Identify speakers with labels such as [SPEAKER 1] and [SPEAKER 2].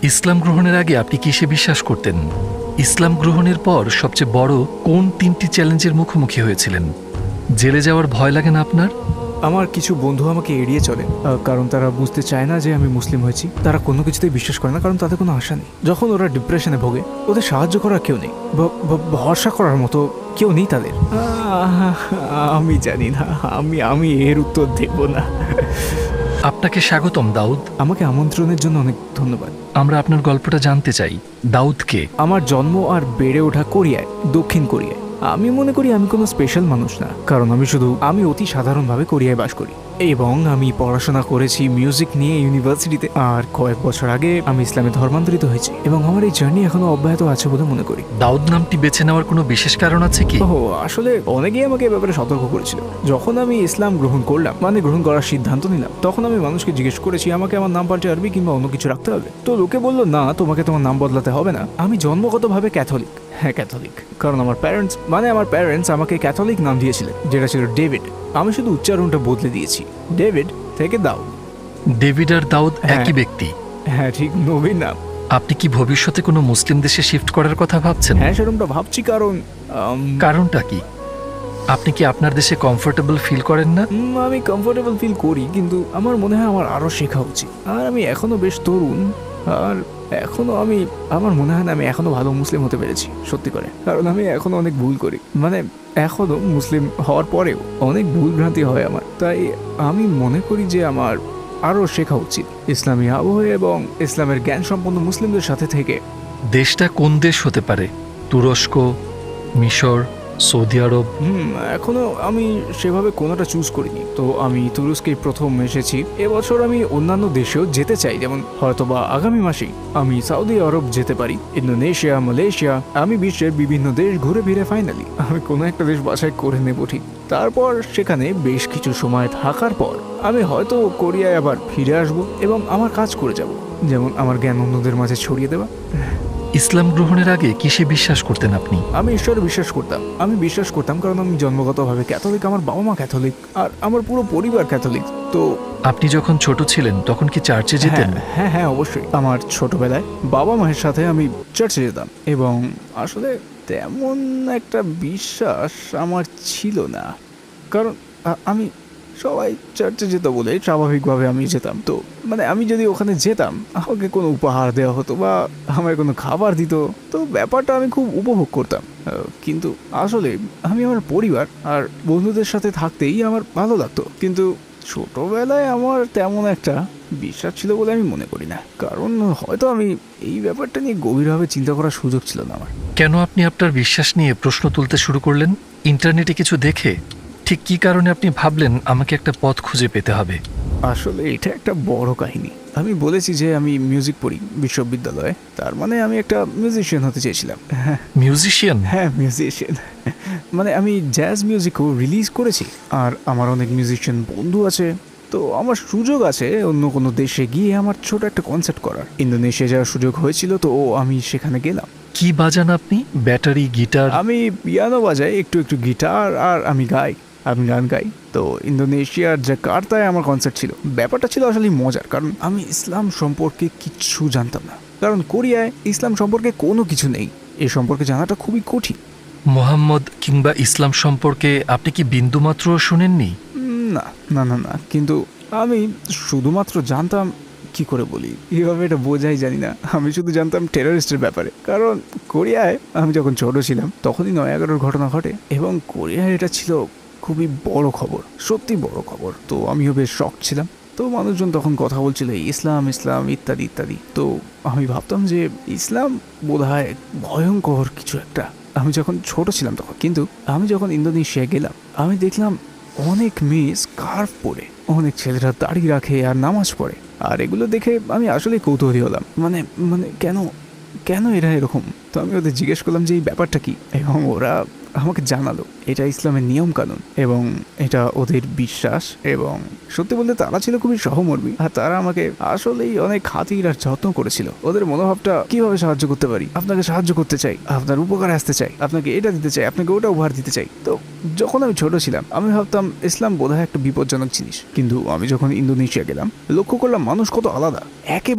[SPEAKER 1] ইসলাম গ্রহণের আগে আপনি কিসে বিশ্বাস করতেন? ইসলাম গ্রহণের পর সবচেয়ে বড় কোন 3টি চ্যালেঞ্জের মুখোমুখি হয়েছিলেন? জেলে যাওয়ার ভয় লাগে না আপনার?
[SPEAKER 2] আমার কিছু বন্ধু আমাকে এড়িয়ে চলে, কারণ তারা বুঝতে চায় না যে আমি মুসলিম হয়েছি। তারা কোনো কিছুতেই বিশ্বাস করে না, কারণ তাদের কোনো আশা নেই। যখন ওরা ডিপ্রেশনে ভোগে, ওদের সাহায্য করার কেউ নেই, ভরসা করার মতো কেউ নেই তাদের। আমি জানি না, আমি এর উত্তর দেব না।
[SPEAKER 1] আপনাকে স্বাগতম দাউদ।
[SPEAKER 2] আমাকে আমন্ত্রণের জন্য অনেক ধন্যবাদ।
[SPEAKER 1] আমরা আপনার গল্পটা জানতে চাই। দাউদকে
[SPEAKER 2] আমার জন্ম আর বেড়ে ওঠা কোরিয়ায়, দক্ষিণ কোরিয়ায়। আমি মনে করি আমি কোনো স্পেশাল মানুষ না, কারণ আমি অতি সাধারণভাবে কোরিয়ায় বাস করি এবং আমি পড়াশোনা করেছি মিউজিক নিয়ে ইউনিভার্সিটিতে। আর কয়েক বছর আগে আমি ইসলামে ধর্মান্তরিত হয়েছি এবং আমার এই জার্নি এখনো অব্যাহত আছে বলে মনে করি।
[SPEAKER 1] দাউদ নামটি বেছে নেওয়ার কোনো বিশেষ কারণ আছে কি?
[SPEAKER 2] আসলে অনেকেই আমাকে এ ব্যাপারে সতর্ক করেছিল। যখন আমি ইসলাম গ্রহণ করলাম, গ্রহণ করার সিদ্ধান্ত নিলাম, তখন আমি মানুষকে জিজ্ঞেস করেছি আমাকে আমার নাম পাল্টে আরবি কিংবা অন্য কিছু রাখতে হবে। তো লোকে বললো না, তোমাকে তোমার নাম বদলাতে হবে না। আমি জন্মগতভাবে ক্যাথলিক। হ্যাঁ, ক্যাথলিক, কারণ আমার প্যারেন্টস আমাকে ক্যাথলিক নাম দিয়েছিলেন, যেটা ছিল ডেভিড। আমি শুধু উচ্চারণটা বদলে দিয়েছি, ডেভিড থেকে দাউদ।
[SPEAKER 1] ডেভিড আর দাউদ একই ব্যক্তি?
[SPEAKER 2] হ্যাঁ, ঠিক, নবীর নাম।
[SPEAKER 1] আপনি কি ভবিষ্যতে কোনো মুসলিম দেশে শিফট করার কথা ভাবছেন?
[SPEAKER 2] হ্যাঁ, সেরকমটা ভাবছি, কারণ
[SPEAKER 1] কারণটা কি? আপনি কি আপনার দেশে কমফোর্টেবল ফিল করেন না?
[SPEAKER 2] আমি কমফোর্টেবল ফিল করি, কিন্তু আমার মনে হয় আমার আরো শেখা উচিত। আর আমি এখনো বেশ তরুণ, আর আমার মনে হয় না আমি এখনো ভালো মুসলিম হতে পেরেছি, সত্যি করে। কারণ আমি এখনো অনেক ভুল করি, এখনো মুসলিম হওয়ার পরেও অনেক ভুল ভ্রান্তি হয় আমার। তাই আমি মনে করি যে আমার আরো শেখা উচিত ইসলামী আবহে এবং ইসলামের জ্ঞান সম্পন্ন মুসলিমদের সাথে থেকে।
[SPEAKER 1] দেশটা কোন দেশ হতে পারে? তুরস্ক, মিশর, সৌদি আরব?
[SPEAKER 2] এখনো আমি সেভাবে কোনোটা চুজ করিনি। তো আমি তুরস্কেই প্রথম এসেছি। এবছর আমি অন্যান্য দেশেও যেতে চাই, যেমন হয়তোবা আগামী মাসেই আমি সৌদি আরব যেতে পারি, ইন্দোনেশিয়া, মালয়েশিয়া। আমি বিশ্বের বিভিন্ন দেশ ঘুরে ফিরে ফাইনালি আমি কোনো একটা দেশ বাছাই করে নেব ঠিক। তারপর সেখানে বেশ কিছু সময় থাকার পর আমি হয়তো কোরিয়ায় আবার ফিরে আসব এবং আমার কাজ করে যাব, যেমন আমার জ্ঞান অন্যদের মাঝে ছড়িয়ে দেওয়া।
[SPEAKER 1] ইসলাম গ্রহণের আগে কিসে বিশ্বাস করতেন আপনি?
[SPEAKER 2] আমি ঈশ্বরে বিশ্বাস করতাম। কারণ আমি জন্মগতভাবে ক্যাথলিক, আমার বাবা মা ক্যাথলিক, আর আমার পুরো পরিবার ক্যাথলিক। তো
[SPEAKER 1] আপনি যখন ছোট ছিলেন তখন কি চার্চে যেতেন?
[SPEAKER 2] হ্যাঁ, অবশ্যই। আমার ছোটবেলায় বাবা মায়ের সাথে আমি চার্চে যেতাম এবং আসলে তেমন একটা বিশ্বাস আমার ছিল না, কারণ আমি সবাই চার্চে যেত বলে স্বাভাবিকভাবে আমি যেতাম। তো আমি যদি ওখানে যেতাম, আমাকে কোনো উপহার দেওয়া হতো বা আমায় কোনো খাবার দিত, তো ব্যাপারটা আমি খুব উপভোগ করতাম। কিন্তু আসলে আমি আমার পরিবার আর বন্ধুদের সাথে থাকতেই আমার ভালো লাগতো। কিন্তু ছোটবেলায় আমার তেমন একটা বিশ্বাস ছিল বলে আমি মনে করি না, কারণ হয়তো আমি এই ব্যাপারটা নিয়ে গভীরভাবে চিন্তা করার সুযোগ ছিল না আমার।
[SPEAKER 1] কেন আপনি আপনার বিশ্বাস নিয়ে প্রশ্ন তুলতে শুরু করলেন? ইন্টারনেটে কিছু দেখে? ঠিক কি কারণে আপনি ভাবলেন আমাকে একটা পথ খুঁজে পেতে হবে?
[SPEAKER 2] আসলে এটা একটা বড় কাহিনী। আমি বলেছি যে আমি মিউজিক পড়ি বিশ্ববিদ্যালয়ে, তার আমি একটা মিউজিশিয়ান হতে চেয়েছিলাম।
[SPEAKER 1] মিউজিশিয়ান?
[SPEAKER 2] হ্যাঁ, মিউজিশিয়ান। আমি জ্যাজ মিউজিকও রিলিজ করেছি, আর আমার অনেক মিউজিশিয়ান বন্ধু আছে। তো আমার সুযোগ আছে অন্য কোনো দেশে গিয়ে আমার ছোট একটা কনসার্ট করার। ইন্দোনেশিয়া যাওয়ার সুযোগ হয়েছিল, তো আমি সেখানে গেলাম।
[SPEAKER 1] কি বাজান আপনি? Battery, guitar?
[SPEAKER 2] আমি পিয়ানো বাজাই, একটু একটু গিটার, আর আমি গান গাই। তো ইন্দোনেশিয়ার জাকার্তায় আমার কনসার্ট ছিল। ব্যাপারটা ছিল আসলে মজার, কারণ আমি ইসলাম সম্পর্কে কিচ্ছু জানতাম না, কারণ কোরিয়ায় ইসলাম সম্পর্কে কোনো কিছু নেই। এ সম্পর্কে জানাটা খুবই কঠিন।
[SPEAKER 1] মোহাম্মদ কিংবা ইসলাম সম্পর্কে আপনি কি বিন্দুমাত্র শুনেননি?
[SPEAKER 2] না না না না, কিন্তু আমি শুধুমাত্র জানতাম, কি করে বলি, এইভাবে এটা বোঝাই জানি না। আমি শুধু জানতাম টেররিস্টের ব্যাপারে, কারণ কোরিয়ায় আমি যখন ছোট ছিলাম তখনই 9/11-র ঘটনা ঘটে এবং কোরিয়ায় এটা ছিল খুবই বড় খবর, সত্যি বড় খবর। তো আমিও বেশ শক ছিলাম। তো মানুষজন তখন কথা বলছিল ইসলাম ইসলাম ইত্যাদি ইত্যাদি। তো আমি ভাবতাম যে ইসলাম বোধহয় ভয়ঙ্কর কিছু একটা, আমি যখন ছোট ছিলাম তখন। কিন্তু আমি যখন ইন্দোনেশিয়ায় গেলাম, আমি দেখলাম অনেক মেয়ে স্কার্ফ পরে, অনেক ছেলেরা দাড়ি রাখে আর নামাজ পড়ে। আর এগুলো দেখে আমি আসলে কৌতূহলী হলাম, কেন এরা এরকম। তো আমি ওদের জিজ্ঞেস করলাম যে এই ব্যাপারটা কি, এবং ওরা আমাকে জানালো এটা ইসলামের নিয়ম কানুন এবং এটা ওদের বিশ্বাস। এবং সত্যি বলতে তারা ছিল খুবই সহমর্মী, আর তারা আমাকে আসলেই অনেক খাতির আর যত্ন করেছিল। ওদের মনোভাবটা কিভাবে সাহায্য করতে পারি, আপনাকে সাহায্য করতে চাই, আপনার উপকারে আসতে চাই, আপনাকে এটা দিতে চাই, আপনাকে ওটা উপহার দিতে চাই। তো যখন আমি ছোট ছিলাম আমি ভাবতাম ইসলাম বোধহয় একটা বিপজ্জনক জিনিস, কিন্তু আমি যখন ইন্দোনেশিয়া গেলাম লক্ষ্য করলাম মানুষ কত আলাদা, একেবারে